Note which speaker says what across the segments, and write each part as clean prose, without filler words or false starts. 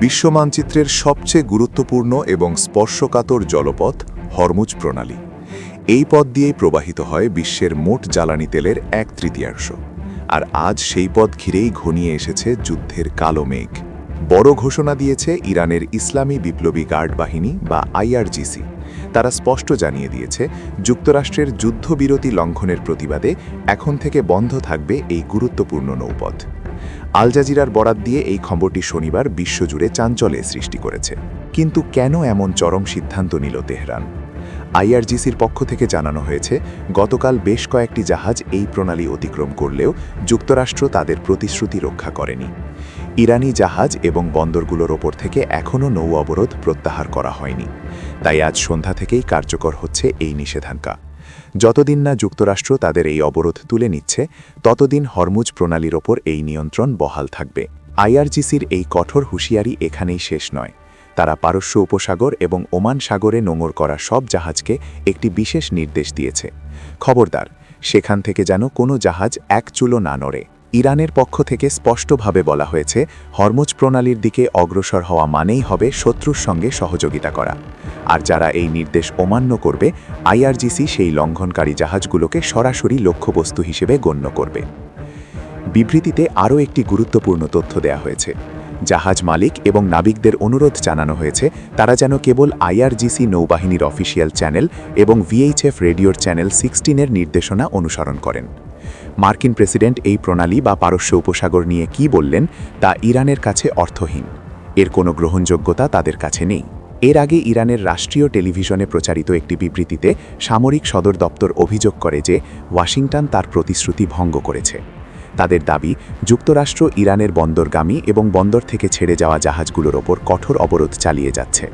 Speaker 1: বিশ্বমানচিত্রের সবচেয়ে গুরুত্বপূর্ণ এবং স্পর্শকাতর জলপথ হরমুজ প্রণালী। এই পথ দিয়েই প্রবাহিত হয় বিশ্বের মোট জ্বালানি তেলের 1/3। আর আজ সেই পথ ঘিরেই ঘনিয়ে এসেছে যুদ্ধের কালো মেঘ। বড় ঘোষণা দিয়েছে ইরানের ইসলামী বিপ্লবী গার্ড বাহিনী বা IRGC। তারা স্পষ্ট জানিয়ে দিয়েছে, যুক্তরাষ্ট্রের যুদ্ধবিরতি লঙ্ঘনের প্রতিবাদে এখন থেকে বন্ধ থাকবে এই গুরুত্বপূর্ণ নৌপথ। আল জাজিরার বরাত দিয়ে এই খবরটি শনিবার বিশ্বজুড়ে চাঞ্চল্যের সৃষ্টি করেছে। কিন্তু কেন এমন চরম সিদ্ধান্ত নিল তেহরান? IRGCর পক্ষ থেকে জানানো হয়েছে, গতকাল বেশ কয়েকটি জাহাজ এই প্রণালী অতিক্রম করলেও যুক্তরাষ্ট্র তাদের প্রতিশ্রুতি রক্ষা করেনি। ইরানি জাহাজ এবং বন্দরগুলোর ওপর থেকে এখনও নৌ অবরোধ প্রত্যাহার করা হয়নি। তাই আজ সন্ধ্যা থেকেই কার্যকর হচ্ছে এই নিষেধাজ্ঞা। যতদিন না যুক্তরাষ্ট্র তাদের এই অবরোধ তুলে নিচ্ছে, ততদিন হরমুজ প্রণালীর ওপর এই নিয়ন্ত্রণ বহাল থাকবে। IRGCর এই কঠোর হুঁশিয়ারি এখানেই শেষ নয়। তারা পারস্য উপসাগর এবং ওমান সাগরে নোঙর করা সব জাহাজকে একটি বিশেষ নির্দেশ দিয়েছে, খবরদার, সেখান থেকে যেন কোনো জাহাজ এক চুলো না নড়ে। ইরানের পক্ষ থেকে স্পষ্টভাবে বলা হয়েছে, হরমুজ প্রণালীর দিকে অগ্রসর হওয়া মানেই হবে শত্রুর সঙ্গে সহযোগিতা করা। আর যারা এই নির্দেশ অমান্য করবে, IRGC সেই লঙ্ঘনকারী জাহাজগুলোকে সরাসরি লক্ষ্যবস্তু হিসেবে গণ্য করবে। বিবৃতিতে আরও একটি গুরুত্বপূর্ণ তথ্য দেয়া হয়েছে। জাহাজ মালিক এবং নাবিকদের অনুরোধ জানানো হয়েছে, তারা যেন কেবল IRGC নৌবাহিনীর অফিসিয়াল চ্যানেল এবং VHF রেডিওর চ্যানেল 16-এর নির্দেশনা অনুসরণ করেন। মার্কিন প্রেসিডেন্ট এই প্রণালী বা পারস্য উপসাগর নিয়ে কী বললেন, তা ইরানের কাছে অর্থহীন। এর কোনো গ্রহণযোগ্যতা তাদের কাছে নেই। এর আগে ইরানের রাষ্ট্রীয় টেলিভিশনে প্রচারিত একটি বিবৃতিতে সামরিক সদর দপ্তর অভিযোগ করে যে ওয়াশিংটন তার প্রতিশ্রুতি ভঙ্গ করেছে। তাদের দাবি, যুক্তরাষ্ট্র ইরানের বন্দরগামী এবং বন্দর থেকে ছেড়ে যাওয়া জাহাজগুলোর ওপর কঠোর অবরোধ চালিয়ে যাচ্ছে,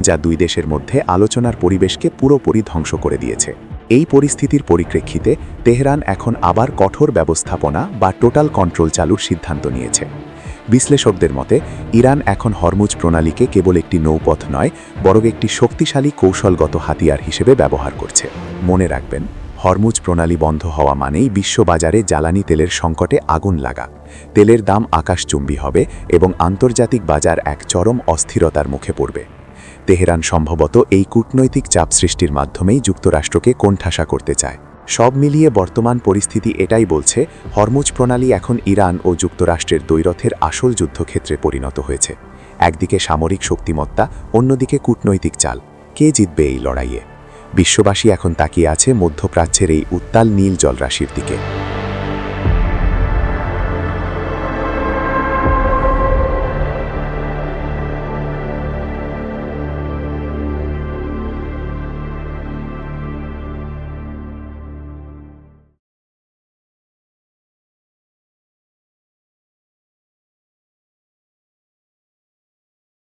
Speaker 1: যা দুই দেশের মধ্যে আলোচনার পরিবেশকে পুরোপুরি ধ্বংস করে দিয়েছে। এই পরিস্থিতির পরিপ্রেক্ষিতে তেহরান এখন আবার কঠোর ব্যবস্থাপনা বা টোটাল কন্ট্রোল চালুর সিদ্ধান্ত নিয়েছে। বিশ্লেষকদের মতে, ইরান এখন হরমুজ প্রণালীকে কেবল একটি নৌপথ নয়, বরং একটি শক্তিশালী কৌশলগত হাতিয়ার হিসেবে ব্যবহার করছে। মনে রাখবেন, হরমুজ প্রণালী বন্ধ হওয়া মানেই বিশ্ববাজারে জ্বালানি তেলের সংকটে আগুন লাগা। তেলের দাম আকাশচুম্বী হবে এবং আন্তর্জাতিক বাজার এক চরম অস্থিরতার মুখে পড়বে। তেহরান সম্ভবত এই কূটনৈতিক চাপ সৃষ্টির মাধ্যমেই যুক্তরাষ্ট্রকে কোণঠাসা করতে চায়। সব মিলিয়ে বর্তমান পরিস্থিতি এটাই বলছে, হরমুজ প্রণালী এখন ইরান ও যুক্তরাষ্ট্রের দ্বৈরথের আসল যুদ্ধক্ষেত্রে পরিণত হয়েছে। একদিকে সামরিক শক্তিমত্তা, অন্যদিকে কূটনৈতিক চাল। কে জিতবে এই লড়াইয়ে? বিশ্ববাসী এখন তাকিয়ে আছে মধ্যপ্রাচ্যের এই উত্তাল নীল জলরাশির দিকে।